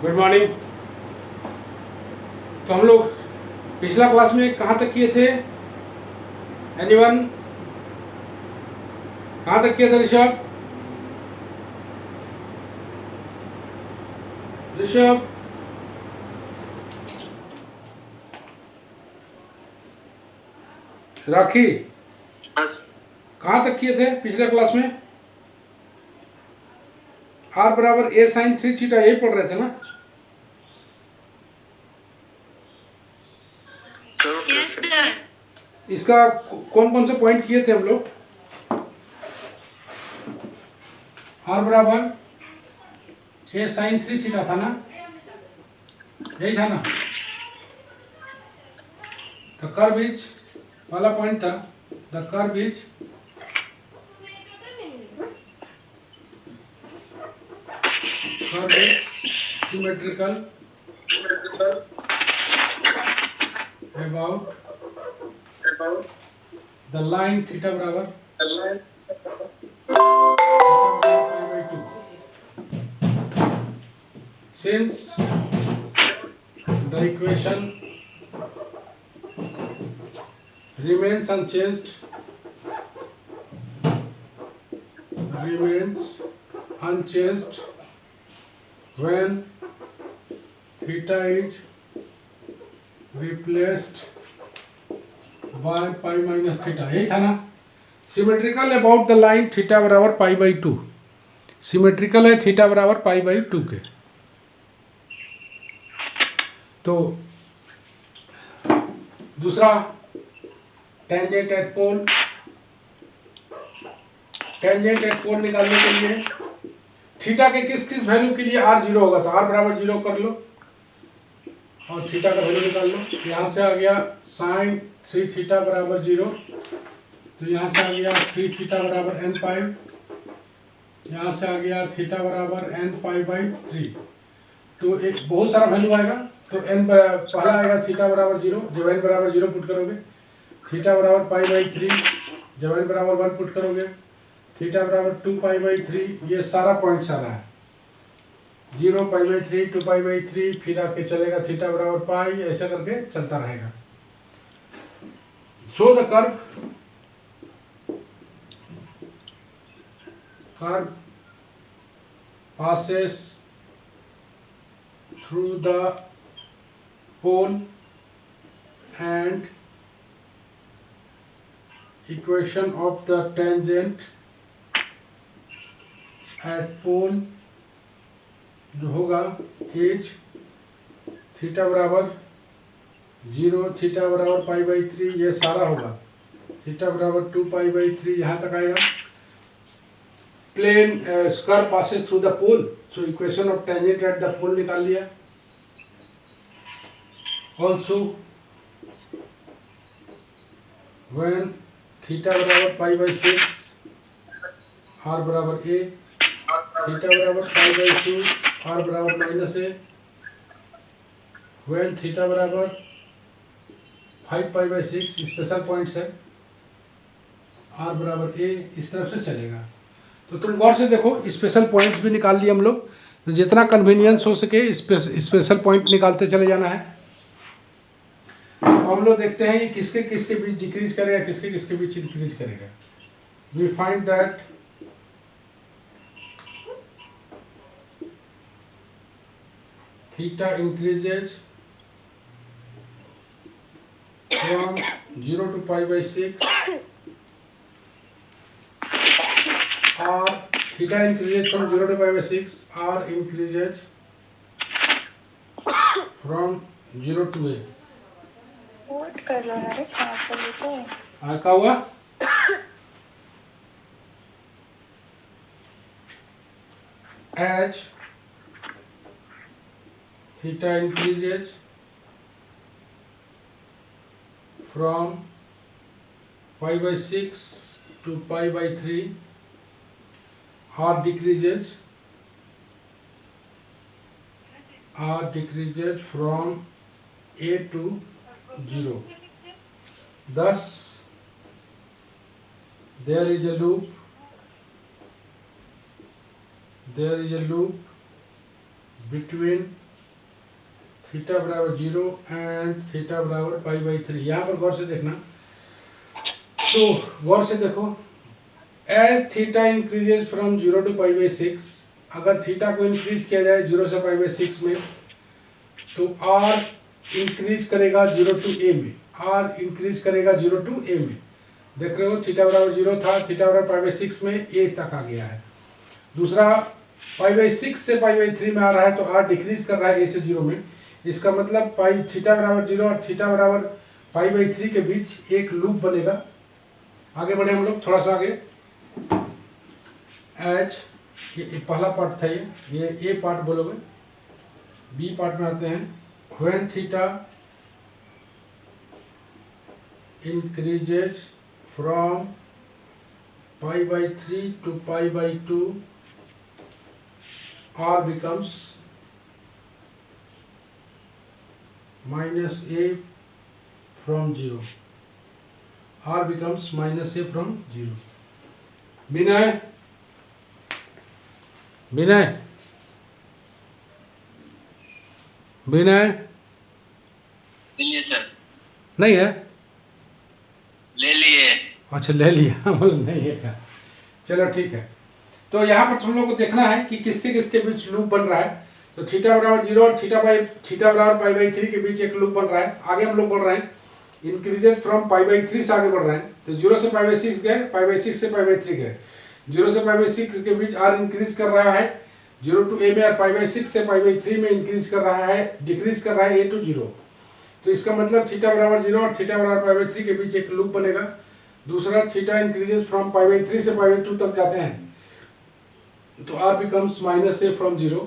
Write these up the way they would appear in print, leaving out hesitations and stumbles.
Good morning. तो हम लोग पिछला क्लास में कहाँ तक किए थे? एनीवन? कहाँ तक किए थे ऋषभ? ऋषभ राखी कहाँ तक किए थे पिछले क्लास में? आर बराबर ए साइन 3 थीटा, यही पढ़ रहे थे ना? इसका कौन कौन से पॉइंट किए थे हम लोग? आर बराबर ए साइन 3 थीटा था ना, यही था ना? द कर्व इज वाला पॉइंट था, the curve is symmetrical about the line theta बराबर pi by 2. Since the equation remains unchanged when theta is replaced by pi minus theta, यही था ना? Symmetrical about the line theta बराबर pi by 2, symmetrical है theta बराबर pi by 2 के। तो दूसरा tangent at pole, tangent at pole निकालने के लिए थीटा के किस किस वैल्यू के लिए आर जीरो होगा, तो आर बराबर जीरो कर लो और थीटा का वैल्यू निकाल लो। यहाँ से आ गया साइन 3 थीटा बराबर जीरो, तो यहाँ से आ गया 3 थीटा बराबर एन पाई, यहाँ से आ गया थीटा बराबर एन पाई बाई 3। तो एक बहुत सारा वैल्यू आएगा, तो एन पहला आएगा थीटा बराबर जीरो, जब एन बराबर जीरो पुट करोगे, थीटा बराबर पाई बाई 3, जब एन बराबर 1 पुट करोगे, थीटा बराबर 2 पाई बाई 3। ये सारा पॉइंट्स आ रहा है, 0 पाई बाई 3, 2 पाई बाई 3, फिर आके चलेगा थीटा बराबर पाई, ऐसा करके चलता रहेगा। So the curve passes through the pole and equation of the tangent at pole जो होगा एज थीटा बराबर 0, थीटा बराबर पाई बाई 3, ये सारा होगा, थीटा बराबर 2 पाई बाई 3, यहाँ तक आएगा। Plane square passes through the pole, so equation of tangent at the pole निकाल लिया। ऑल्सो व्हेन थीटा बराबर पाई बाई 6, आर बराबर ए, थीटा बराबर पाई बाई 2, आर बराबर माइनस ए, व्हेन थीटा बराबर 5 पाई बाई 6, स्पेशल पॉइंट्स है, आर बराबर ए, इस तरफ से चलेगा। तो तुम गौर से देखो, स्पेशल पॉइंट्स भी निकाल लिए हम लोग, तो जितना कन्वीनियंस हो सके स्पेशल पॉइंट निकालते चले जाना है। तो हम लोग देखते हैं कि किसके किसके बीच डिक्रीज करेगा, किसके किसके बीच इंक्रीज करेगा। We find that theta increases from 0 to pi by 6, R theta increases from 0 to pi by 6, R increases from 0 to a। Note कर लो यार, कहाँ से लेते हैं? क्या हुआ? As theta increases from pi by 6 to pi by 3, R decreases from a to 0. Thus there is a loop there is a loop between theta बराबर 0 and theta बराबर π/3। यहाँ पर गौर से देखना, तो गौर से देखो, as theta increases from 0 to π/6, अगर थीटा को इंक्रीज किया जाए 0 से π/6 में, तो आर इंक्रीज करेगा 0 to a में, आर इंक्रीज करेगा 0 to a में। देख रहे हो, थीटा बराबर 0 था, थीटा बराबर π/6 में a तक आ गया है। दूसरा π/6 से π/3 में आ रहा है, तो आर डिक्रीज कर रहा है a से 0 में। इसका मतलब थीटा बराबर 0 और थीटा बराबर π/3 के बीच एक लूप बनेगा। आगे बढ़े हम लोग थोड़ा सा आगे। एच, ये पहला पार्ट था, ये ए पार्ट बोलोगे। बी पार्ट में आते हैं। When theta increases from π/3 to π/2, r becomes -a from 0, r becomes -a from 0। विनय, विनय, विनय, लिए सर, नहीं है, ले लिए। अच्छा ले लिया, नहीं है क्या? चलो ठीक है। तो यहाँ पर तुम लोग को देखना है कि किसके किसके बीच लूप बन रहा है। तो थीटा बराबर 0 और थीटा बराबर π/3 के बीच एक लूप बन रहा है। आगे हम लोग बढ़ रहे हैं, इंक्रीजेज फ्रॉम π/3 से आगे बढ़ रहे हैं। तो 0 से π/6 गए, π/6 से π/3 गए। 0 से π/6 के बीच आर इंक्रीज कर रहा है 0 to a में, और π/6 से π/3 में इंक्रीज कर रहा है, डिक्रीज कर रहा है a to 0। तो इसका मतलब थीटा बराबर 0 और थीटा बराबर π/3 के बीच एक लूप बनेगा। दूसरा, थीटा इंक्रीजेज फ्रॉम π/3 से π/2 तक जाते हैं, तो r becomes -a from 0।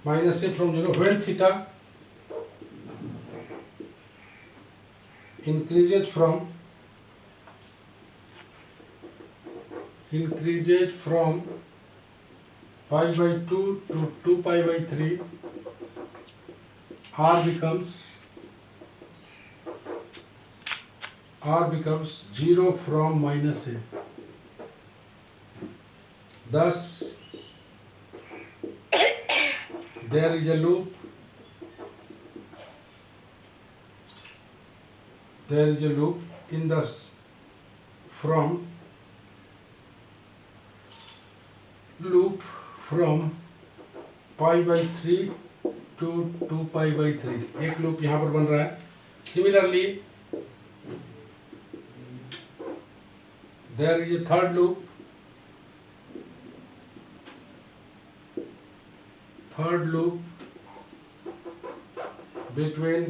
-a from 0 when theta increases from π/2 to 2π/3, r becomes 0 from -a। Thus there is a loop, in the from π/3 to 2π/3, एक लूप यहाँ पर बन रहा है। Similarly there is a third loop, between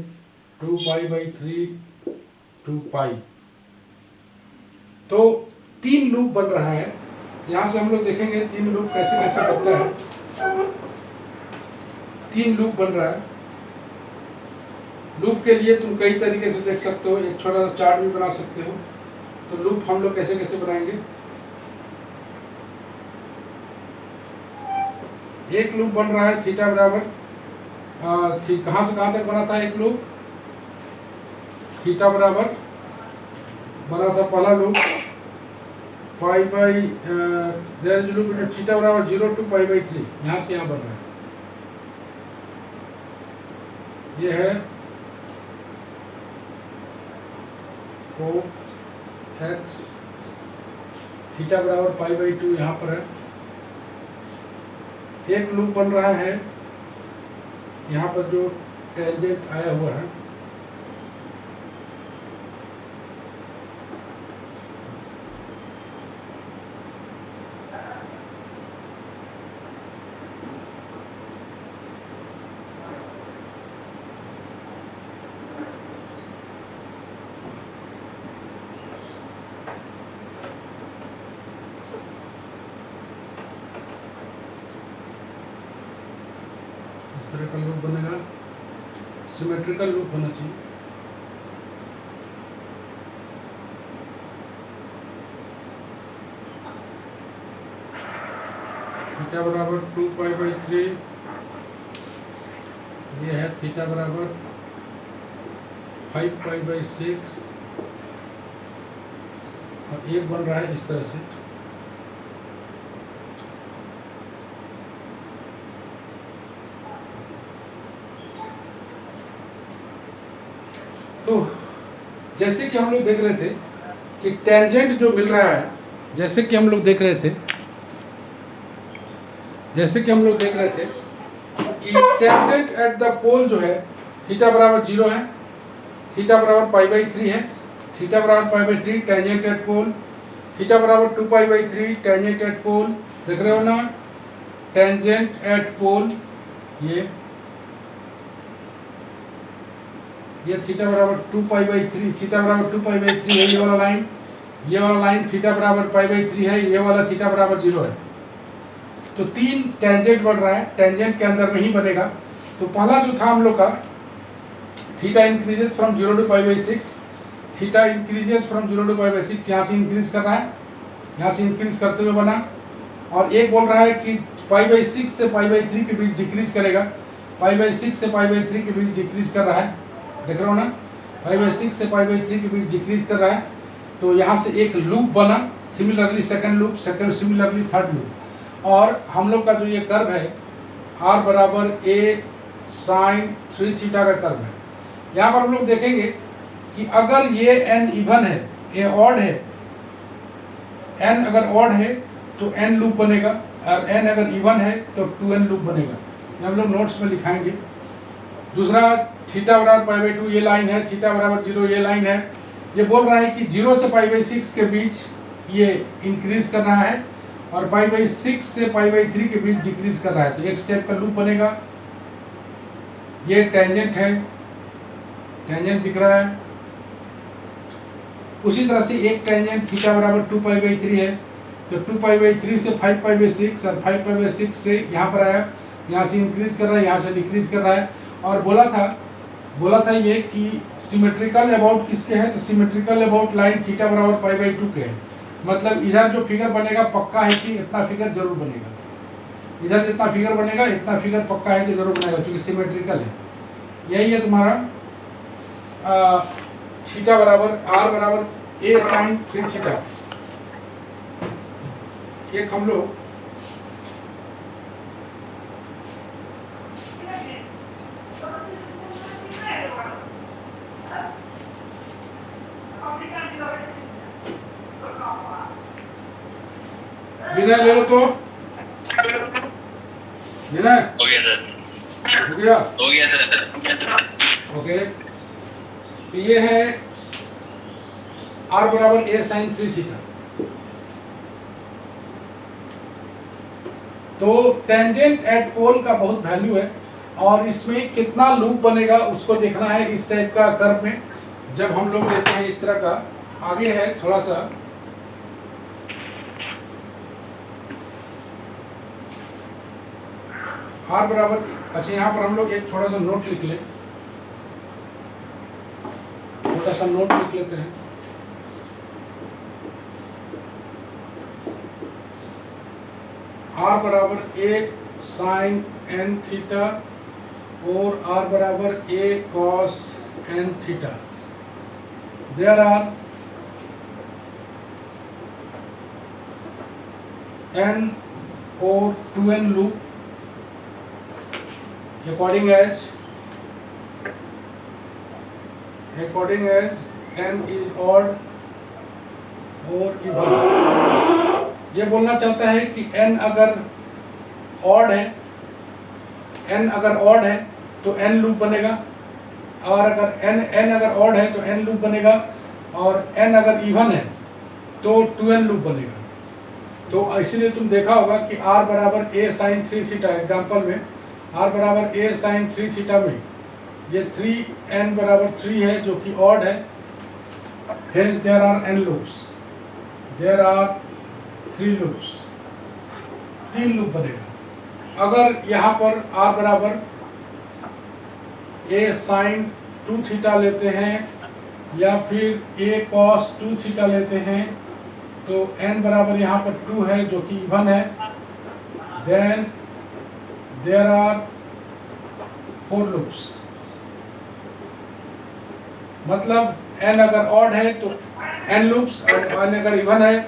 2π/3 to π। तो 3 loop बन रहा है। यहाँ से हम लोग देखेंगे 3 लूप कैसे कैसे बनता है। 3 लूप बन रहा है। लूप के लिए तुम कई तरीके से देख सकते हो, एक छोटा सा चार्ट भी बना सकते हो। तो लूप हम लोग कैसे कैसे बनाएंगे। एक लूप बन रहा है थीटा बराबर, कहाँ से कहाँ तक बना था एक लूप। थीटा बराबर बना था पहला लूप थीटा बराबर 0 to π/3, यहाँ से यहाँ बन रहा है। ये है O x, थीटा बराबर π/2 यहाँ पर है। एक लूप बन रहा है यहाँ पर जो टेंजेंट आया हुआ है, इस तरह का लूप बनेगा। सिमेट्रिकल लूप होना चाहिए। थीटा बराबर 2π/3, ये है थीटा बराबर 5π/6 और एक बन रहा है इस तरह से। तो जैसे कि हम लोग देख रहे थे कि टेंजेंट जो मिल रहा है, जैसे कि हम लोग देख रहे थे कि टेंजेंट एट द पोल जो है थीटा बराबर 0 है, थीटा बराबर π/3 है, थीटा बराबर π/3 टेंजेंट एट पोल, थीटा बराबर 2π/3 टेंजेंट एट पोल, देख रहे हो ना, टेंजेंट एट पोल ये थीटा बराबर 2π/3, थीटा बराबर 2π/3 है, ये वाला लाइन थीटा बराबर π/3 है, ये वाला थीटा बराबर 0 है। तो 3 टेंजेंट बन रहा है, टेंजेंट के अंदर में ही बनेगा। तो पहला जो था हम लोग का theta increases from 0 to π/6, theta increases from 0 to π/6, यहाँ से इंक्रीज कर रहा है, यहाँ से इंक्रीज करते हुए बना। और एक बोल रहा है कि π/6 से π/3 के बीच डिक्रीज करेगा, π/6 से π/3 के बीच डिक्रीज कर रहा है, देख रहे हो ना, π/6 से π/3 के बीच डिक्रीज कर रहा है। तो यहाँ से एक लूप बना, similarly second loop, similarly third loop. और हम लोग का जो ये कर्व है r बराबर a sin 3 थीटा का कर्व है। यहाँ पर हम लोग देखेंगे कि अगर ये n इवन है, ये ऑड है, n अगर ऑड है तो n लूप बनेगा, और n अगर इवन है तो 2n लूप बनेगा। ये हम लोग नोट्स में लिखाएंगे। दूसरा थीटा बराबर π/2 ये लाइन है, थीटा बराबर 0 ये लाइन है। ये बोल रहा है कि 0 से π/6 के बीच ये इंक्रीज कर रहा है और π/6 से π/3 के बीच डिक्रीज कर रहा है। तो एक स्टेप का लूप बनेगा। ये टेंजेंट है, टेंजेंट दिख रहा है। उसी तरह से एक टेंजेंट थीटा बराबर 2π/3 है, तो 2π/3 से 5π/6 और 5π/6 से यहाँ पर आया, यहाँ से इंक्रीज कर रहा है, यहाँ से डिक्रीज कर रहा है। और बोला था ये कि सिमेट्रिकल अबाउट किसके है, तो सिमेट्रिकल अबाउट लाइन थीटा बराबर π/2 के है। मतलब इधर जो फिगर बनेगा पक्का है कि इतना फिगर जरूर बनेगा, इधर जितना फिगर बनेगा इतना फिगर पक्का है कि जरूर बनेगा, क्योंकि सिमेट्रिकल है। यही है तुम्हारा थीटा बराबर r बराबर a sin 3 थीटा। एक हम लोग विनय ले लो तो, विनय हो गया सर, हो गया, हो गया सर। ओके। तो ये है r बराबर a sin 3 थीटा। तो टेंजेंट एट पोल का बहुत वैल्यू है और इसमें कितना लूप बनेगा उसको देखना है। इस टाइप का कर्व में जब हम लोग लेते हैं इस तरह का, आगे है थोड़ा सा, r बराबर, अच्छा यहाँ पर हम लोग एक थोड़ा सा नोट लिख लें, छोटा सा नोट लिख लेते हैं। r बराबर a sin n थीटा और r बराबर a cos n theta. There are n और 2n loop according as n is odd or even। ये बोलना चाहता है कि n अगर ऑड है, n अगर ऑड है तो n लूप बनेगा, और अगर n अगर ऑड है तो n लूप बनेगा, और n अगर इवन है तो 2n लूप बनेगा। तो इसीलिए तुम देखा होगा कि r बराबर a sin 3 थीटा, एग्जाम्पल में r बराबर a sin 3 थीटा में ये 3n बराबर 3 है जो कि ऑड है, hence there are n loops, there are 3 loops, 3 loop बनेगा। अगर यहाँ पर r बराबर a sin 2 थीटा लेते हैं या फिर a cos 2 थीटा लेते हैं तो n बराबर यहाँ पर 2 है जो कि इवन है, then there are 4 loops. मतलब n अगर ऑड है तो n लूप्स और n अगर इवन है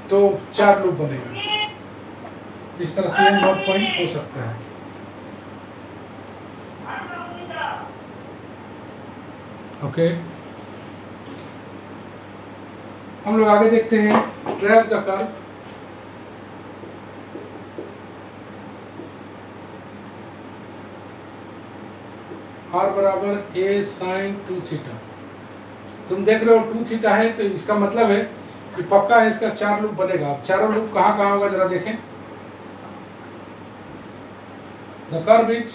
तो 4 लूप बनेगा। इस तरह से n नोट पॉइंट हो सकता है। ओके, हम लोग आगे देखते हैं। Trace the curve. r बराबर a sin 2 थीटा। तुम देख रहे हो 2 थीटा है तो इसका मतलब है कि पक्का है इसका 4 लूप बनेगा। अब चारों लूप कहाँ कहाँ होगा जरा देखें। The curve is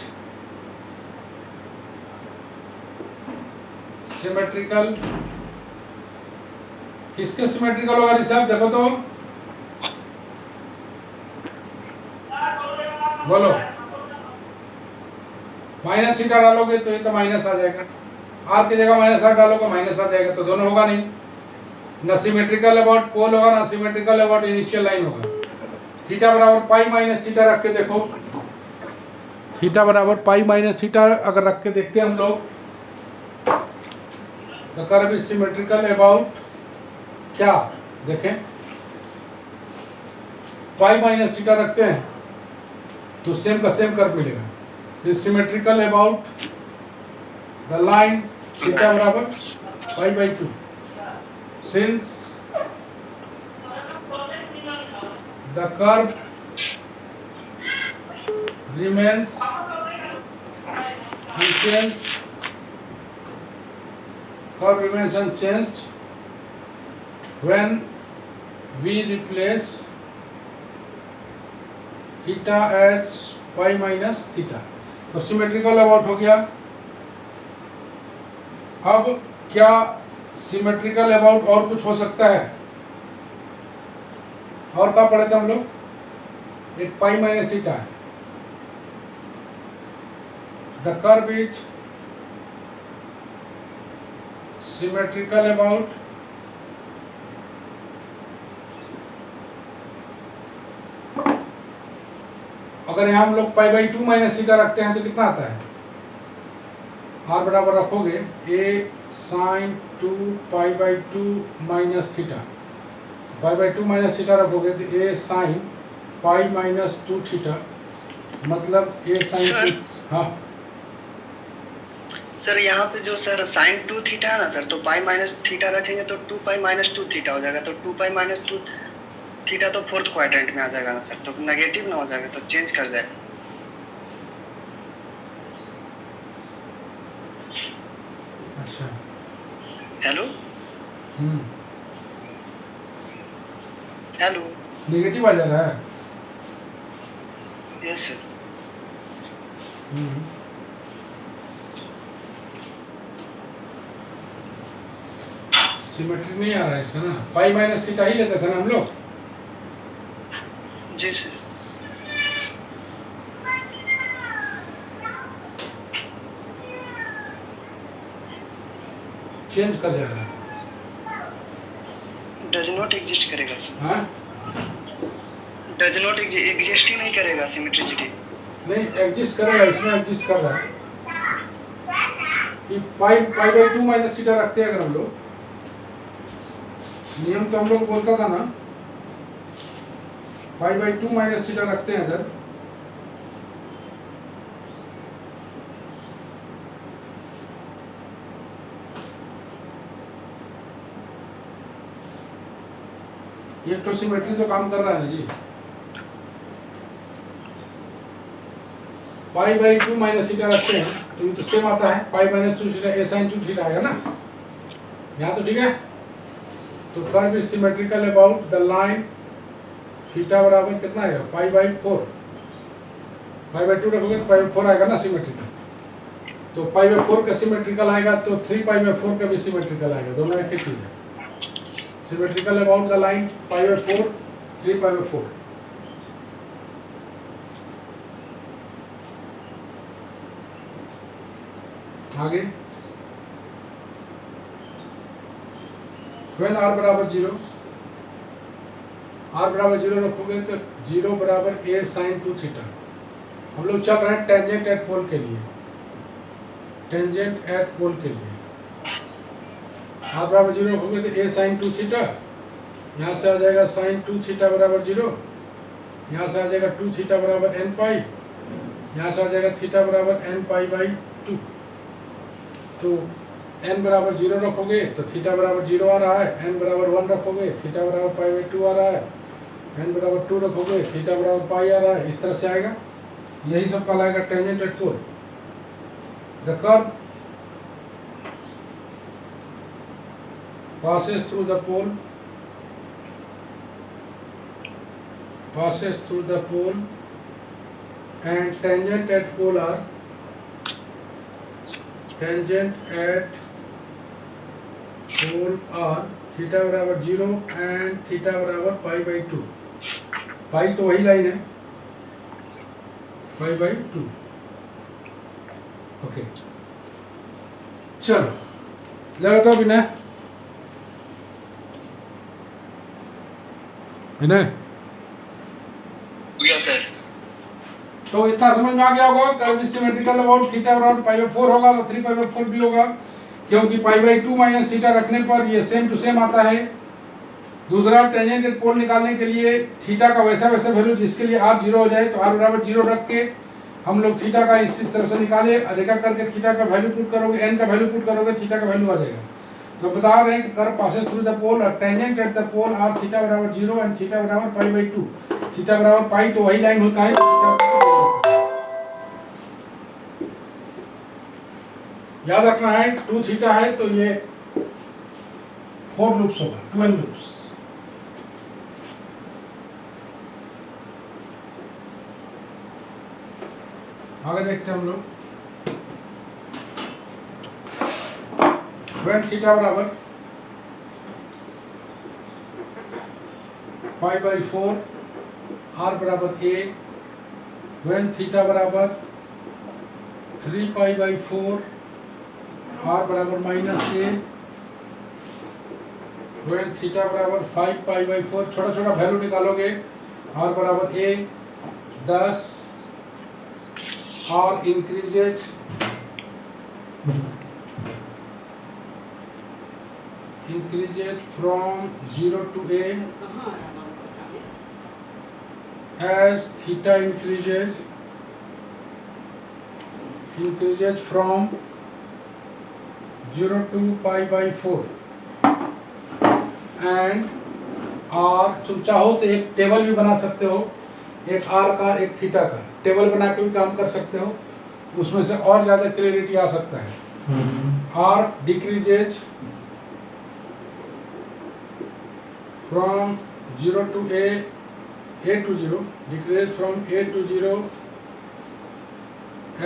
symmetrical. किसके सिमेट्रिकल होगा ऋषभ, देखो तो बोलो। माइनस थीटा डालोगे तो ये तो माइनस आ जाएगा, आर की जगह माइनस आर डालोगे माइनस आ जाएगा, तो दोनों होगा नहीं। न सिमेट्रिकल अबाउट पोल होगा, ना सिमेट्रिकल अबाउट इनिशियल लाइन होगा। थीटा बराबर पाई माइनस थीटा रख के देखो। थीटा बराबर पाई माइनस थीटा अगर रख के देखते हैं हम लोग, the curve is symmetrical about क्या, देखें पाई माइनस थीटा रखते हैं तो सेम का सेम कर्व मिलेगा। Is symmetrical about the line theta बराबर pi by 2 since the curve remains unchanged. Curve remains unchanged when we replace theta as pi minus theta. तो symmetrical about हो गया। अब क्या सिमेट्रिकल अबाउट और कुछ हो सकता है? और क्या पढ़े थे हम लोग? एक पाई माइनस थीटा है। The curve is symmetrical about अगर यहाँ हम लोग पाई बाई 2 माइनस थीटा रखते हैं तो कितना आता है? आर बराबर रखोगे a sine 2 pi by 2 minus theta. Pi by 2 minus theta रखोगे तो a sine pi minus 2 theta, मतलब ए साइन 2। हाँ सर, यहाँ पे जो सर साइन 2 थीटा है ना सर, तो पाई माइनस थीटा रखेंगे तो 2 पाई माइनस 2 थीटा हो जाएगा। तो 2 पाई माइनस 2 थीटा तो फोर्थ क्वाड्रेंट में आ जाएगा ना सर, तो नेगेटिव ना हो जाएगा, तो चेंज कर जाए। अच्छा, हेलो हेलो, नेगेटिव आ जा रहा है। Yes sir. सिमेट्री नहीं आ रहा है इसका ना, पाई माइनस थीटा ही लेते थे ना हम लोग। जी सर। चेंज कर जा रहा है। डज नॉट एग्जिस्ट करेगा सर। हाँ, डज नॉट एग्जिस्ट ही नहीं करेगा सिमेट्रिसिटी। नहीं एग्जिस्ट करेगा, इसमें एग्जिस्ट कर रहा है। ये पाई बाई 2 माइनस थीटा रखते हैं अगर हम लोग, नियम तो हम लोग बोलता था ना, पाई बाई 2 माइनस थीटा रखते हैं अगर, ये तो सिमेट्री तो काम कर रहा है ना जी। पाई बाई 2 माइनस थीटा रखते हैं तो ये तो सेम आता है, पाई माइनस 2 थीटा ए साइन 2 थीटा आएगा ना, यहाँ तो ठीक है। तो curve is symmetrical about the line theta बराबर कितना आएगा? Pi by 4। पाई बाई 2 रखोगे तो पाई बाई 4 आएगा ना सिमेट्रिकल। तो पाई बाई 4 का सिमेट्रिकल आएगा तो 3 पाई बाई 4 का भी सिमेट्रिकल आएगा, दोनों एक ही चीज़ है। Symmetrical about the line pi by 4, 3 pi by 4। आगे when r बराबर 0 आर बराबर 0 रखोगे तो 0 बराबर ए साइन 2 थीटा। हम लोग चल रहे हैं टेंजेंट एट पोल के लिए, टेंजेंट एट पोल के लिए आर बराबर 0 रखोगे तो ए साइन 2 थीटा, यहाँ से आ जाएगा साइन 2 थीटा बराबर 0, यहाँ से आ जाएगा 2 थीटा बराबर एन पाई, यहाँ से आ जाएगा थीटा बराबर एन पाई बाई 2। तो n बराबर 0 रखोगे तो थीटा बराबर 0 आ रहा है, n बराबर 1 रखोगे थीटा बराबर पाई बाई 2 आ रहा है, n बराबर 2 रखोगे थीटा बराबर पाई आ रहा है। इस तरह से आएगा, यही सब कहलाएगा tangent at pole. The curve passes through the pole, passes through the pole and tangent at pole are theta बराबर 0 एंड थीटा बराबर पाई बाई 2। पाई तो वही लाइन है, पाई बाई 2। ओके चलो लगा तो बिना सर। तो इतना समझ में आ गया होगा। कर्व सिमेट्रिकल अबाउट थीटा बराबर पाई बाई 4 होगा तो 3 पाई बाई 4 भी होगा, क्योंकि पाई बाई 2 माइनस थीटा रखने पर ये सेम टू सेम आता है। दूसरा टेंजेंट एट पोल निकालने के लिए थीटा का वैसा वैल्यू जिसके लिए r 0 हो जाए, तो r बराबर 0 रख के हम लोग थीटा का इस तरह से निकाले, रेखा करके थीटा का वैल्यू पुट करोगे, n का वैल्यू पुट करोगे, थीटा का वैल्यू आ जाएगा। तो बता रहे हैं कि curve passes through the pole और tangent at the pole R theta बराबर 0 एंड थीटा बराबर पाई बाई 2। थीटा बराबर पाई तो वही लाइन होता है, याद रखना है। 2 थीटा है तो ये 4 लूप्स होगा, 12 लूप्स। आगे देखते हैं हम लोग। when थीटा बराबर पाई बाई 4 आर बराबर ए, when थीटा बराबर 3 पाई बाई 4 आर बराबर माइनस ए, when थीटा बराबर 5 पाई बाई 4, छोटा छोटा वैल्यू निकालोगे, आर बराबर ए 10 और increases from 0 to a as theta increases from 0 to pi by 4 and r। तुम चाहो तो एक टेबल भी बना सकते हो, एक r का एक थीटा का टेबल बना के भी काम कर सकते हो, उसमें से और ज़्यादा क्लियरिटी आ सकता है। r decreases from 0 to a to 0, decrease from a to 0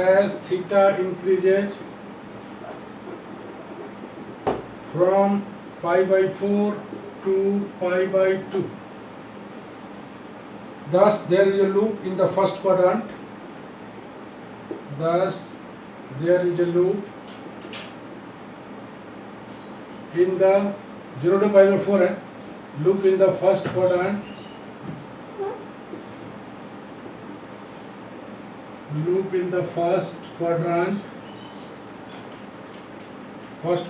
as theta increases from pi by 4 to pi by 2. Thus there is a loop in the first quadrant. Thus there is a loop in the 0 to pi by 4 है, loop in the first quadrant, loop in the first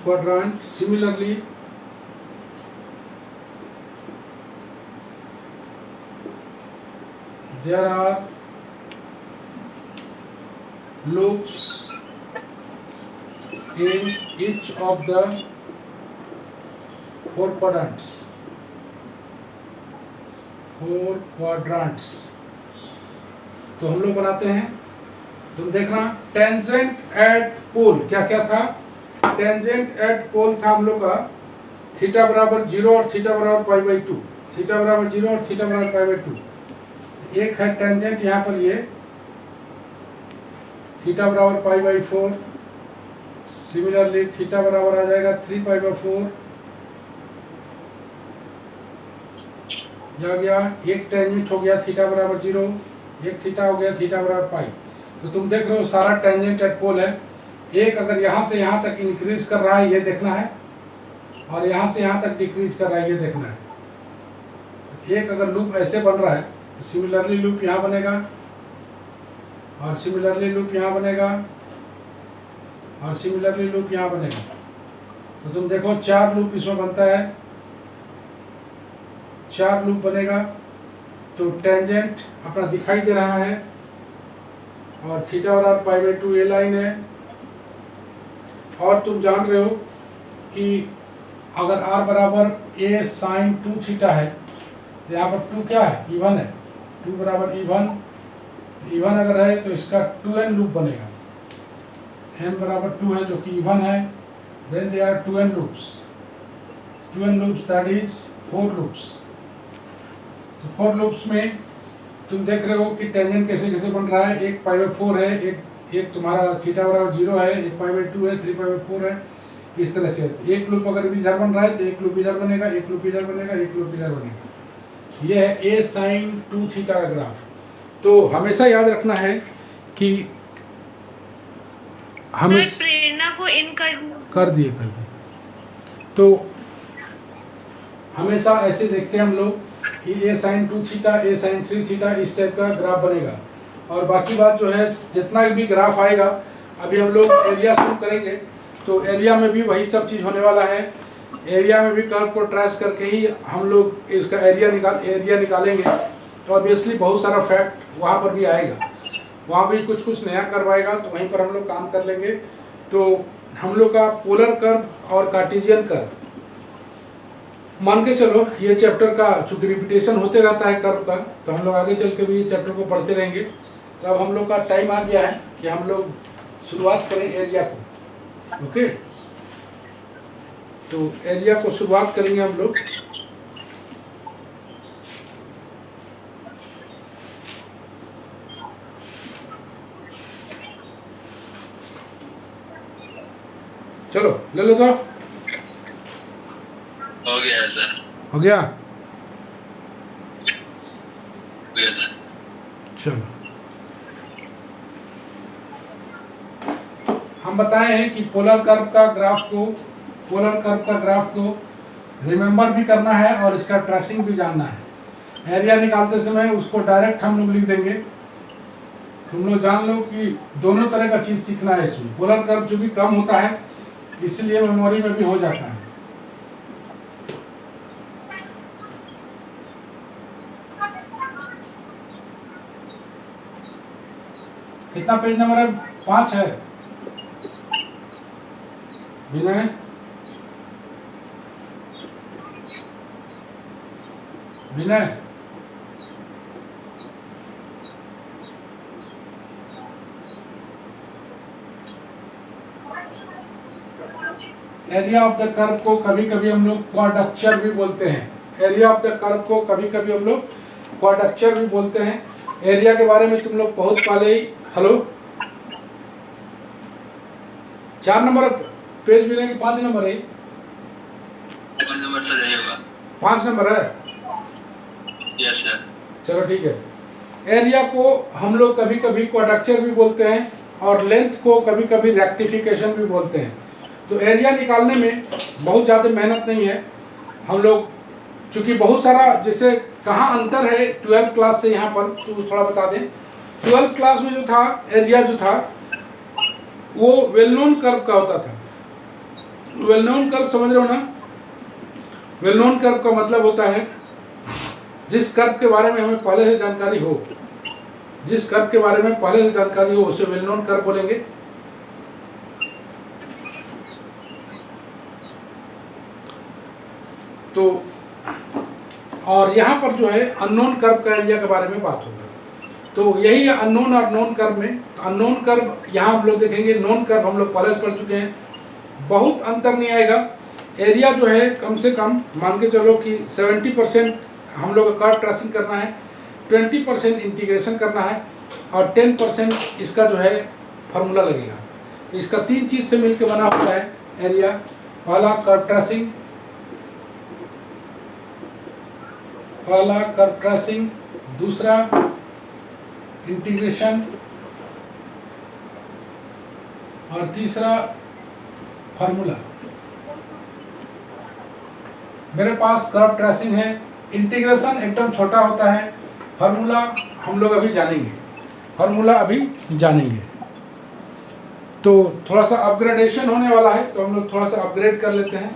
quadrant. Similarly there are loops in each of the 4 quadrants. तो हम लोग बनाते हैं, तुम देखना। Tangent at पोल क्या क्या था? टेंजेंट एट पोल था हम लोग का थीटा बराबर 0 और थीटा बराबर पाई बाई 2, थीटा बराबर 0 और थीटा बराबर पाई बाई 2। एक है टेंजेंट यहाँ पर ये थीटा बराबर पाई बाई 4, सिमिलरली थीटा बराबर आ जाएगा 3 पाई बाई 4 जा गया। एक टेंजेंट हो गया थीटा बराबर 0, एक थीटा हो गया थीटा बराबर पाई। तो तुम देख रहे हो सारा टेंजेंट एट पोल है। एक अगर यहाँ से यहाँ तक इंक्रीज कर रहा है ये देखना है, और यहाँ से यहाँ तक डिक्रीज कर रहा है ये देखना है। एक अगर लूप ऐसे बन रहा है तो सिमिलरली लूप यहाँ बनेगा, और सिमिलरली लूप यहाँ बनेगा, और सिमिलरली लूप यहाँ बनेगा। तो तुम देखो 4 लूप इसमें बनता है, 4 लूप बनेगा। तो टेंजेंट अपना दिखाई दे रहा है, और थीटा और आर पाई बाई 2 ये लाइन है। और तुम जान रहे हो कि अगर r बराबर a साइन 2 थीटा है, तो यहाँ पर 2 क्या है, इवन है। 2 बराबर इवन, इवन अगर है तो इसका 2n लूप बनेगा। n बराबर 2 है जो कि इवन है, then they are 2n loops, 2n loops that is 4 loops. तो 4 लूप्स में तुम देख रहे हो कि टेंजेंट कैसे कैसे बन रहा है। एक पाई बाई 4 है, एक तुम्हारा थीटा बराबर 0 है, एक पाई बाई 2 है, 3 पाई बाई 4 है। इस तरह से एक लूप अगर इधर बन रहा है तो एक लूप इधर बनेगा, एक लूप इधर बनेगा, एक लूप इधर बनेगा। ये है a साइन 2 थीटा का ग्राफ। तो हमेशा याद रखना है कि हम प्रेरणा को इन कर दिए। तो हमेशा ऐसे देखते हैं हम लोग कि a sine 2 theta, a sine 3 theta, इस टाइप का ग्राफ बनेगा। और बाकी बात जो है, जितना भी ग्राफ आएगा, अभी हम लोग एरिया शुरू करेंगे तो एरिया में भी वही सब चीज़ होने वाला है। एरिया में भी कर्व को ट्रेस करके ही हम लोग इसका एरिया निकालेंगे। तो ऑब्वियसली बहुत सारा फैक्ट वहाँ पर भी आएगा, वहाँ भी कुछ कुछ नया कर्व आएगा, तो वहीं पर हम लोग काम कर लेंगे। तो हम लोग का पोलर कर्व और कार्टेशियन कर्व मान के चलो, ये चैप्टर का चूँकि रिपीटेशन होते रहता है कर्व का, तो हम लोग आगे चल के भी चैप्टर को पढ़ते रहेंगे। तो अब हम लोग का टाइम आ गया है कि हम लोग शुरुआत करें एरिया को। ओके, तो एरिया को शुरुआत करेंगे हम लोग। चलो ले लो। तो हो गया सर, हो गया सर। चलो, हम बताए हैं कि पोलर कर्व का ग्राफ को रिमेंबर भी करना है और इसका ट्रेसिंग भी जानना है। एरिया निकालते समय उसको डायरेक्ट हम लोग लिख देंगे। तुम लोग जान लो कि दोनों तरह का चीज़ सीखना है इसमें। पोलर कर्व जो भी कम होता है, इसलिए मेमोरी में भी हो जाता है। कितना पेज नंबर है? 5 है। विनय, विनय, एरिया ऑफ द कर्व को कभी कभी हम लोग क्वाड्रेचर भी बोलते हैं। एरिया ऑफ द कर्व को कभी कभी हम लोग क्वाड्रेचर भी बोलते हैं। एरिया के बारे में तुम लोग बहुत पहले ही, हेलो, 4 नंबर पेज भी नहीं, 5 नंबर है? 5 नंबर सर रहेगा। 5 नंबर है? Yes sir. चलो ठीक है। एरिया को हम लोग कभी कभी क्वाड्रेचर भी बोलते हैं, और लेंथ को कभी कभी रेक्टिफिकेशन भी बोलते हैं। तो एरिया निकालने में बहुत ज़्यादा मेहनत नहीं है। हम लोग चूँकि बहुत सारा, जैसे कहाँ अंतर है 12th क्लास से यहाँ पर, तो थोड़ा बता दें। 12th क्लास में जो था, एरिया जो था वो वेल नोन कर्व का होता था। वेल नोन कर्व समझ रहे हो ना? वेल नोन कर्व का मतलब होता है जिस कर्व के बारे में हमें पहले से जानकारी हो, जिस कर्व के बारे में पहले से जानकारी हो उसे वेल नोन कर्व बोलेंगे। तो और यहाँ पर जो है अननोन कर्व का एरिया के बारे में बात होगा। तो यही है अननोन और नोन कर्व में। अननोन कर्व यहाँ हम लोग देखेंगे, नोन कर्व हम लोग पहले से पढ़ चुके हैं, बहुत अंतर नहीं आएगा। एरिया जो है कम से कम मान के चलो कि 70% हम लोग का कर्व ट्रेसिंग करना है, 20% इंटीग्रेशन करना है, और 10% इसका जो है फार्मूला लगेगा। तो इसका 3 चीज़ से मिलकर बना होता है एरिया। पहला कर्व ट्रेसिंग, दूसरा इंटीग्रेशन, और तीसरा फार्मूला। मेरे पास कर्व ट्रेसिंग है, इंटीग्रेशन एकदम छोटा होता है। फार्मूला हम लोग अभी जानेंगे, तो थोड़ा सा अपग्रेडेशन होने वाला है, तो हम लोग थोड़ा सा अपग्रेड कर लेते हैं।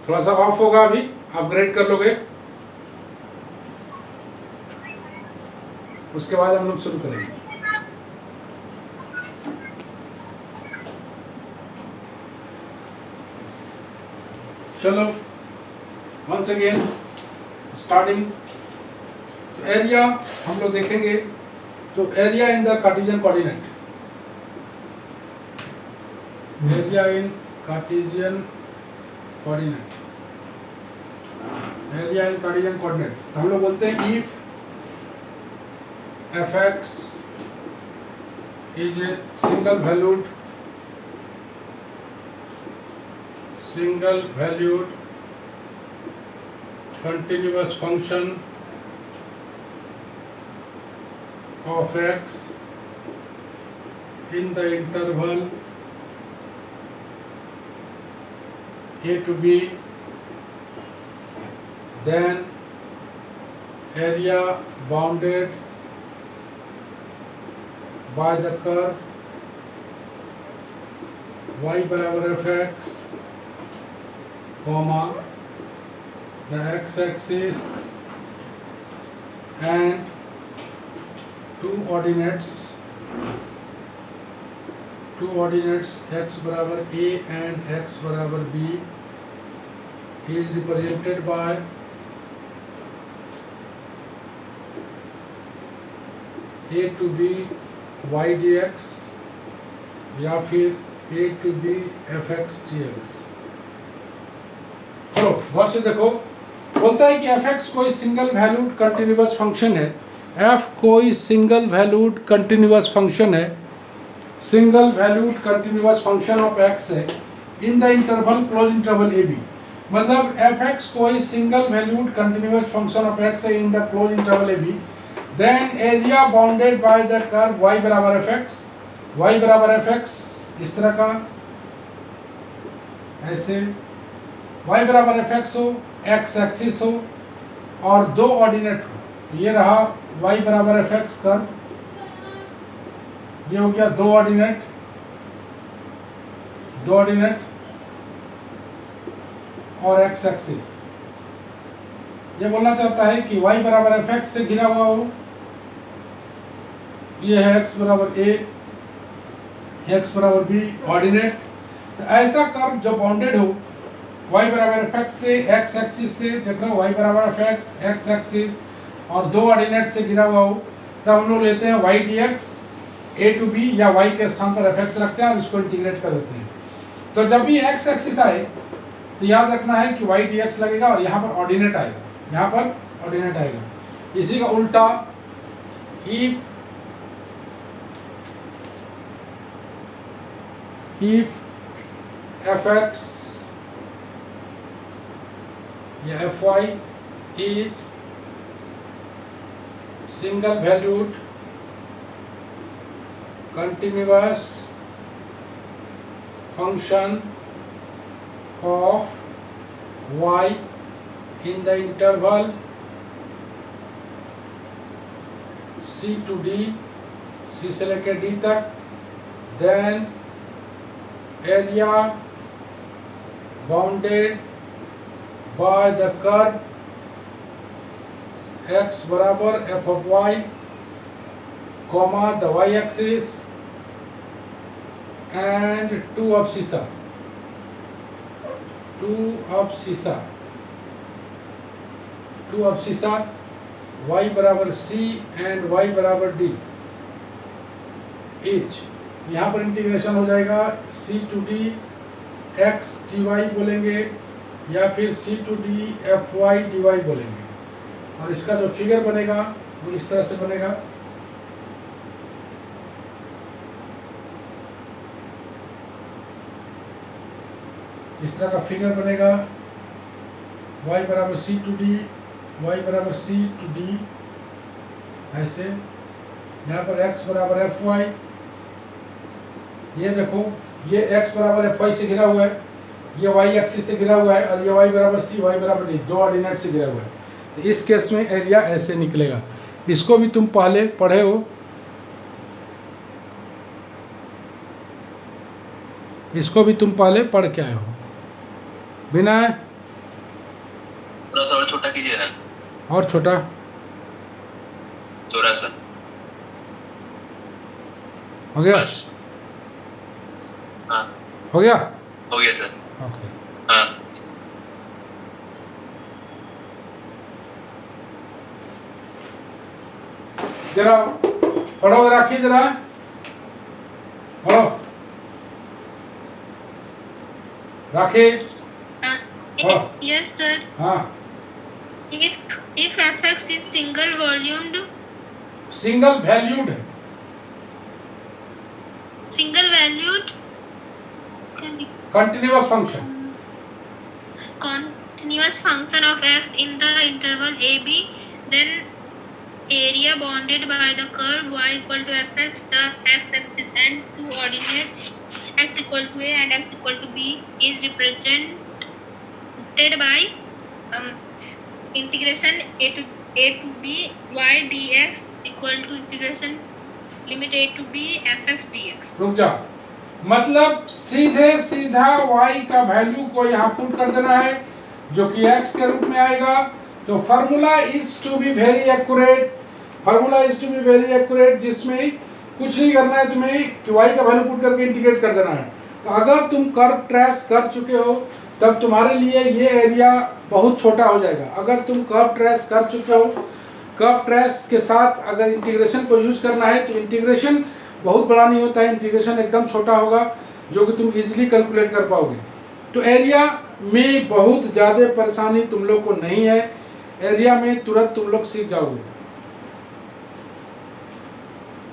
थोड़ा सा ऑफ होगा, अभी अपग्रेड कर लोगे, उसके बाद हम लोग शुरू करेंगे। चलो वंस अगेन स्टार्टिंग। तो एरिया हम लोग देखेंगे, तो area in the Cartesian coordinate, area in Cartesian coordinate, area in Cartesian coordinate, तो हम लोग बोलते हैं if fx is a single valued continuous function of x in the interval a to b, then area bounded by the curve y बराबर fx, comma the x-axis and two ordinates x बराबर a and x बराबर b is represented by a to b y dx या फिर a to b fx dx। चलो गौर से देखो, बोलता है कि fx कोई सिंगल वैल्यूड कंटिन्यूअस फंक्शन है, f कोई सिंगल वैल्यूड कंटिन्यूअस फंक्शन है, single valued continuous function of x है in the interval close interval a b। मतलब fx कोई single valued continuous function of x है in the close interval a b, then area bounded by the curve y बराबर fx, इस तरह का, ऐसे y बराबर fx हो, x एक्सिस हो और दो ऑर्डिनेट हो। ये रहा y बराबर fx कर्व, ये हो गया दो ऑर्डिनेट और x एक्सिस। ये बोलना चाहता है कि y बराबर fx से घिरा हुआ हो, ये है x बराबर a, x बराबर b ऑर्डिनेट। तो ऐसा कर्व जो बाउंडेड हो y बराबर fx से, x एक्सिस से, देख रहे हो y बराबर fx, x एक्सिस और दो ऑर्डिनेट से घिरा हुआ हो, तब हम लोग लेते हैं y dx a to b, या y के स्थान पर fx रखते हैं और इसको इंटीग्रेट कर देते हैं। तो जब भी x एक्सिस आए तो याद रखना है कि y dx लगेगा और यहाँ पर ऑर्डिनेट आएगा, इसी का उल्टा if fx या fy is single valued continuous function of y in the interval c to d, c से लेकर d तक, then area bounded by the curve x बराबर f of y, comma the y axis and 2 abscissa y बराबर c and y बराबर d each। यहाँ पर integration हो जाएगा c to d x dy बोलेंगे या फिर c to d fy dy बोलेंगे, और इसका जो फिगर बनेगा वो इस तरह से बनेगा। इस तरह का फिगर बनेगा, y बराबर c to d, y बराबर c to d, ऐसे यहाँ पर x बराबर एफ वाई, ये देखो ये x बराबर एफ वाई से घिरा हुआ है, ये y एक्सिस से घिरा हुआ है, और ये y बराबर c, y बराबर d, दो ऑर्डिनेट से घिरा हुआ है। तो इस केस में एरिया ऐसे निकलेगा। इसको भी तुम पहले पढ़े हो, इसको भी तुम पहले पढ़ के आए हो। बिना थोड़ा सा और छोटा कीजिए ना, और छोटा थोड़ा सा हो गया, बस। हाँ हो गया, हो गया सर। ओके। हाँ जरा पढ़ो, रखिए जरा, पढ़ो, रखिए। Yes, sir. हाँ, If fx is single volumed, single valued, continuous function, continuous function of x in the interval ab, then area bounded by the curve y equal to fx, the x-axis and two ordinates x equal to a and x equal to b is represented by integration a to b y dx equal to integration limit a to b fx dx. रुक जाओ, मतलब सीधे सीधा y का value को यहाँ put कर देना है जो कि x के रूप में आएगा। तो formula is to be very accurate, formula is to be very accurate, जिसमें कुछ नहीं करना है तुम्हें कि y का वैल्यू पुट करके इंटीग्रेट कर देना है। तो अगर तुम कर्व ट्रेस कर चुके हो तब तुम्हारे लिए ये एरिया बहुत छोटा हो जाएगा। अगर तुम कर्व ट्रेस कर चुके हो, कर्व ट्रेस के साथ अगर इंटीग्रेशन को यूज करना है तो इंटीग्रेशन बहुत बड़ा नहीं होता है, इंटीग्रेशन एकदम छोटा होगा जो कि तुम इजीली कैलकुलेट कर पाओगे। तो एरिया में बहुत ज़्यादा परेशानी तुम लोग को नहीं है, एरिया में तुरंत तुम लोग सीख जाओगे।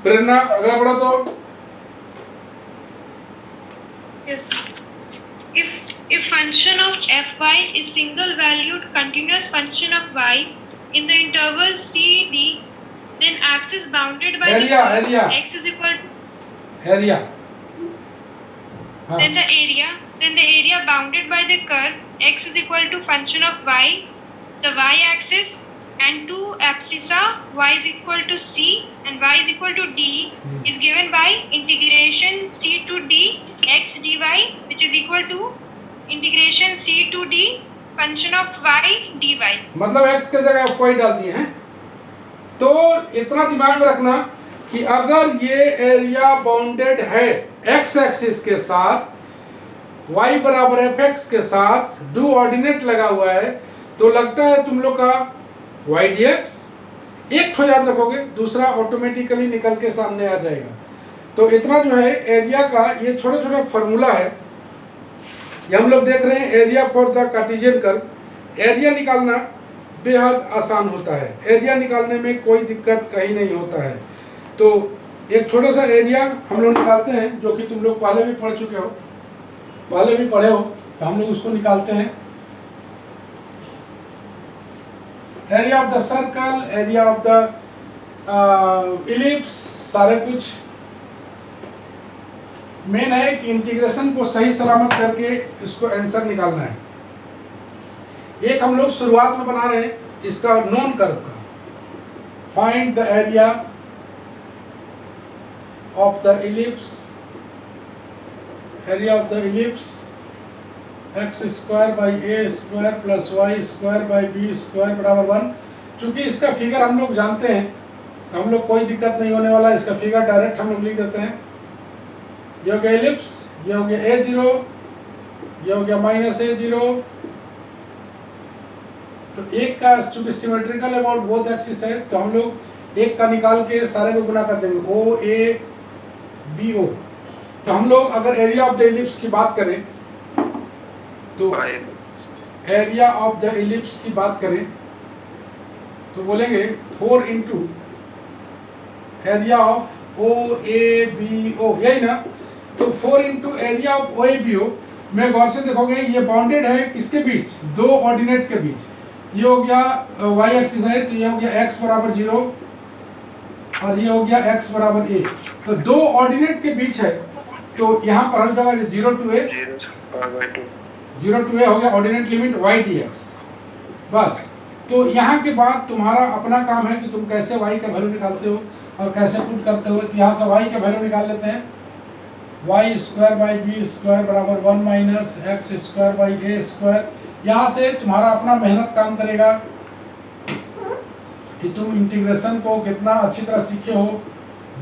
प्रेरणा अगला बढ़ो तो। Yes. If function of fy is single valued continuous function of y in the interval c d, then axis bounded by Area, the area. x is equal to area, हाँ, then the area bounded by the curve x is equal to function of y, the y axis and two abscissa y is equal to c and y is equal to d is given by integration c to d x dy, which is equal to integration c to d function of y dy. मतलब x के जगह y डाल दिए हैं। तो इतना दिमाग में रखना कि अगर ये एरिया बाउंडेड है x एक्सिस के साथ, y बराबर fx के साथ, डू ऑर्डिनेट लगा हुआ है, तो लगता है तुम लोग का y dx, एक ठो याद रखोगे, दूसरा ऑटोमेटिकली निकल के सामने आ जाएगा। तो इतना जो है एरिया का, ये छोटे छोटे फार्मूला है, ये हम लोग देख रहे हैं area for the Cartesian curve. Area निकालना बेहद आसान होता है, एरिया निकालने में कोई दिक्कत कहीं नहीं होता है। तो एक छोटा सा एरिया हम लोग निकालते हैं जो कि तुम लोग पहले भी पढ़ चुके हो, पहले भी पढ़े हो, तो हम लोग उसको निकालते हैं। Area of the circle, area of the ellipse, सारे कुछ मेन है कि इंटीग्रेशन को सही सलामत करके इसको आंसर निकालना है। एक हम लोग शुरुआत में बना रहे हैं इसका नॉन कर्व का। Find the area of the ellipse, area of the ellipse x square by a square plus y square by b square बराबर 1। चूंकि इसका फिगर हम लोग जानते हैं तो हम लोग कोई दिक्कत नहीं होने वाला, इसका फिगर डायरेक्ट हम लोग लिख देते हैं। ये हो गया इलिप्स, ये हो गया a0, ये हो गया माइनस a0। तो एक का चूंकि सिमेट्रिकल अबाउट बोथ एक्सिस है तो हम लोग एक का निकाल के सारे को गुना कर देंगे, ओ ए बी ओ। तो हम लोग अगर एरिया ऑफ द इलिप्स की बात करें तो एरिया ऑफ द इलिप्स की बात करें तो बोलेंगे 4 into area of O A B O, यही ना। तो 4 into area of O A B O में गौर से देखोगे ये बाउंडेड है किसके बीच, दो ऑर्डिनेट के बीच। ये हो गया y एक्सिस है तो ये हो गया x बराबर 0, और ये हो गया x बराबर a। तो दो ऑर्डिनेट के बीच है, तो यहाँ पर हो जाएगा 0 to a, 0 to a हो गया ऑर्डिनेट लिमिट y dx। बस, तो यहाँ के बाद तुम्हारा अपना काम है कि तुम कैसे y का वैल्यू निकालते हो और कैसे पुट करते हो। तो यहाँ से y का वैल्यू निकाल लेते हैं। y square by b square बराबर 1 minus x square by a square. यहाँ से तुम्हारा अपना मेहनत काम करेगा कि तुम इंटीग्रेशन को कितना अच्छी तरह सीखे हो।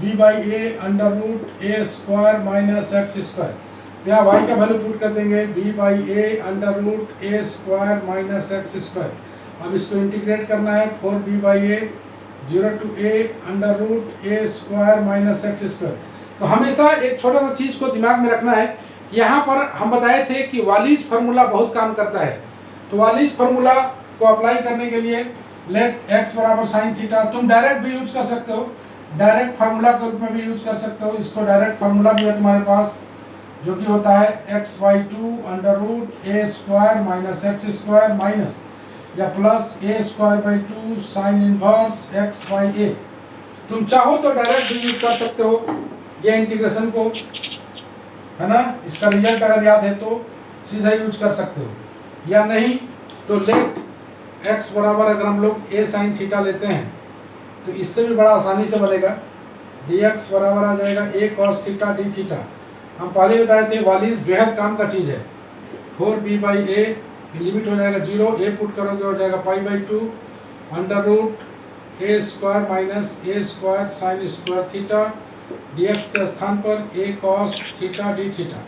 b by a under root a square minus x square. यहाँ y का वैल्यू पुट कर देंगे b by a under root a square minus x square. अब इसको इंटीग्रेट करना है 4b by a 0 to a under root a square minus x square. तो हमेशा एक छोटा सा चीज़ को दिमाग में रखना है। यहाँ पर हम बताए थे कि वालीज फार्मूला बहुत काम करता है। तो वालीज फार्मूला को अप्लाई करने के लिए लेट x बराबर साइन थीटा, तुम डायरेक्ट भी यूज कर सकते हो, डायरेक्ट फार्मूला के रूप में भी यूज कर सकते हो। इसको डायरेक्ट फार्मूला भी है तुम्हारे पास, जो कि होता है x/2 under root a square minus x square minus या plus a square by 2 sine inverse x by a. तुम चाहो तो डायरेक्ट भी यूज कर सकते हो ये इंटीग्रेशन को, है ना। इसका रिजल्ट अगर याद है तो सीधा यूज कर सकते हो, या नहीं तो लेट x बराबर अगर हम लोग a साइन थीटा लेते हैं तो इससे भी बड़ा आसानी से बनेगा। dx बराबर आ जाएगा a cos theta d theta. हम पहले बताए थे वालीज बेहद काम का चीज़ है। 4b बाई ए लिमिट हो जाएगा 0, a पुट करोगे हो जाएगा pi by 2 under root a square minus a square sine square theta dx के स्थान पर a cos theta d theta.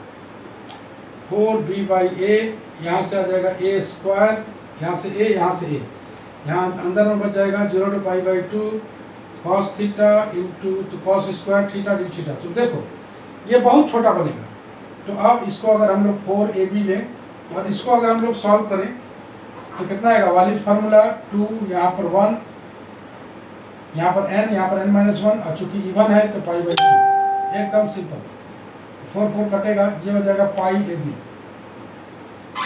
4b by a, यहाँ से आ जाएगा a स्क्वायर, यहाँ से a, यहाँ से a, यहाँ अंदर में बच जाएगा 0 to pi by 2 cos theta into तो cos square theta d theta. तो देखो ये बहुत छोटा बनेगा। तो अब इसको अगर हम लोग 4ab लें और इसको अगर हम लोग सॉल्व करें तो कितना आएगा। वालीज फार्मूला 2, यहाँ पर 1, यहाँ पर n, यहाँ पर n-1, और चूंकि इवन है तो पाई बाई 2, एकदम सिंपल। 4 कटेगा, ये हो जाएगा पाई ab।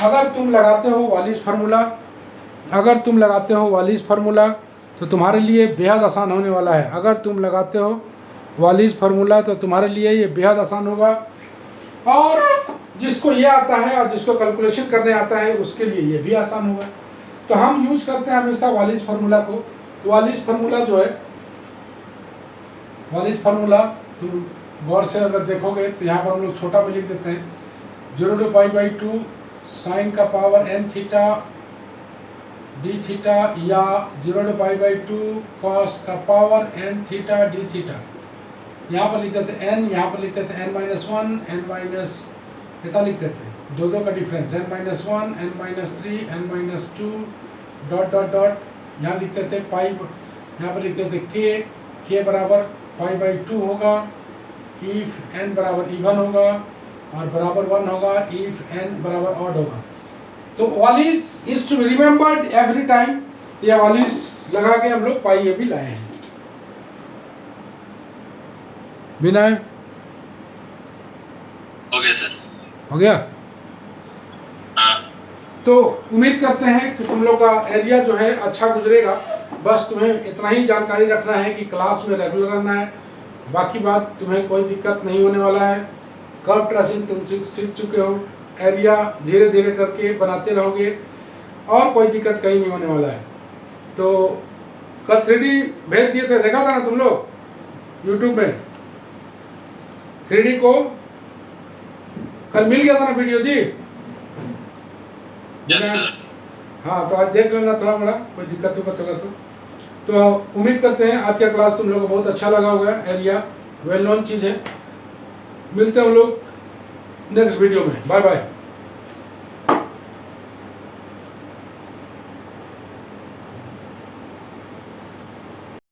अगर तुम लगाते हो वालीज फार्मूला, अगर तुम लगाते हो वालीज फार्मूला तो तुम्हारे लिए बेहद आसान होने वाला है। अगर तुम लगाते हो वालीज फार्मूला तो तुम्हारे लिए ये बेहद आसान होगा। और जिसको ये आता है और जिसको कैलकुलेशन करने आता है उसके लिए ये भी आसान होगा। तो हम यूज करते हैं हमेशा वालीज फार्मूला को। तो वालीज फार्मूला जो है, वालीज फार्मूला तुम गौर से अगर देखोगे तो यहाँ पर हम लोग छोटा भी लिख देते हैं 0 to पाई बाई 2 साइन का power n theta d theta, या 0 to पाई बाई 2 कॉस का power n theta d theta. यहाँ पर लिख देते n, यहाँ पर लिख देते n-1, n- कितना लिख देते दो का difference n-1, n-3, n-2 dot dot dot. यहाँ लिखते थे पाई, यहाँ पर लिखते थे k बराबर पाई बाई 2 होगा इफ n बराबर इवन होगा और बराबर 1 होगा इफ n बराबर ऑड होगा। तो values is to be remembered every time. ये वालीज लगा के हम लोग पाई ए भी लाए हैं। बिना हो गया सर। हो गया। हाँ। तो उम्मीद करते हैं कि तुम लोग का एरिया जो है अच्छा गुजरेगा। बस तुम्हें इतना ही जानकारी रखना है कि क्लास में रेगुलर रहना है, बाकी बात तुम्हें कोई दिक्कत नहीं होने वाला है। कर्व ट्रेसिंग तुम सीख चुके हो, एरिया धीरे धीरे करके बनाते रहोगे और कोई दिक्कत कहीं नहीं होने वाला है। तो कल 3D भेज दिए थे, देखा था ना तुम लोग यूट्यूब में 3D को, कल मिल गया था ना वीडियो जी। Yes sir. हाँ तो आज देख लेना थोड़ा बड़ा, कोई दिक्कत होगा तो उम्मीद करते हैं आज का क्लास तुम लोगों को बहुत अच्छा लगा होगा। एरिया वेल नोन चीज़ है। मिलते हैं हम लोग नेक्स्ट वीडियो में। Bye bye.